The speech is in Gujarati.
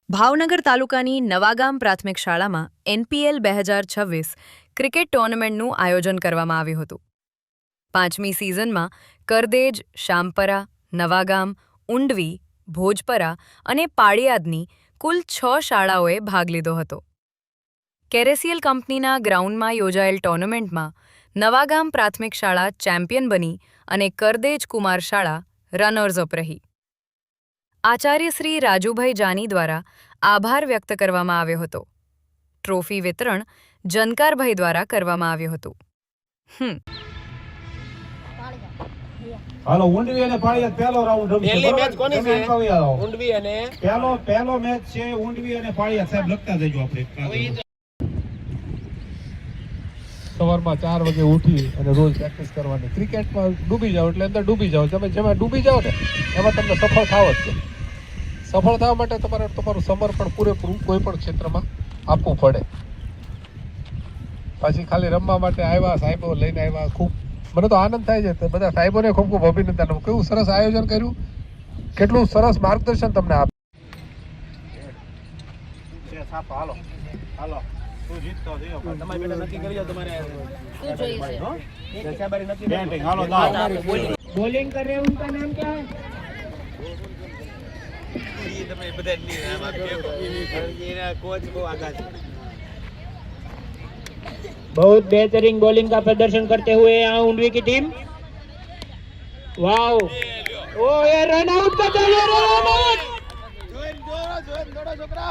ભાવનગર તાલુકાની નવાગામ પ્રાથમિક શાળામાં NPL 2026 ક્રિકેટ ટુર્નામેન્ટનું આયોજન કરવામાં આવ્યું હતું. 5મી સિઝનમાં કરદેજ, શામપરા, નવાગામ, ઉંડવી, ભોજપરા અને પાળિયાદની કુલ 6 શાળાઓએ ભાગ લીધો હતો. કેરેસીએલ કંપનીના ગ્રાઉન્ડમાં યોજાયેલ ટુર્નામેન્ટમાં નવાગામ પ્રાથમિક શાળા ચેમ્પિયન બની અને કરદેજ કુમાર શાળા રનર્સ અપ રહી. આચાર્ય શ્રી રાજુભાઈ જાની દ્વારા આભાર વ્યક્ત કરવામાં આવ્યો હતો. ટ્રોફી વિતરણ જનકારભાઈ દ્વારા કરવામાં આવ્યું હતું. હાલો ઉંડવી અને પાળિયાદ પહેલો રાઉન્ડ રમશે. પહેલી મેચ કોની છે? ઉંડવી અને પહેલો મેચ છે ઉંડવી અને પાળિયાદ. સાહેબ લખતા જજો આપણે. સવારમાં 4 વાગે ઉઠી અને રોજ પ્રેક્ટિસ કરવાની. ક્રિકેટમાં ડૂબી જાઓ એટલે અંદર ડૂબી જાઓ. તમે જેમાં ડૂબી જાઓ ને એમાં તમને સફળ થાવ જ છે. સફળ થવા માટે તમારું સમર્પણ પૂરેપૂરું કોઈ પણ ક્ષેત્રમાં આપવું પડે. પછી ખાલી રમવા માટે આવ્યા, સાહેબો લઈને આવ્યા. ખૂબ મને તો આનંદ થાય છે. બધા સાહેબોને ખૂબ ખૂબ અભિનંદન. કેવું સરસ આયોજન કર્યું, કેટલું સરસ માર્ગદર્શન તમને આપ્યું. હાલો હાલો તું જીતતો થયો. તમારી બેટા નક્કી કરી જાવ તમારે શું જોઈએ છે? સાહેબારી નક્કી બેટિંગ હાલો દાવ. बॉलिंग कर रहे हैं, उनका नाम क्या है? તમે બધા કોચ બહુ આગળ છે. बहुत बेहतरीन बॉलिंग का प्रदर्शन करते हुए यहाँ उंडवी की टीम. वाओ, ओ ये रन आउट का चाहिए, रन आउट. જોઈ દોડો છોકરા.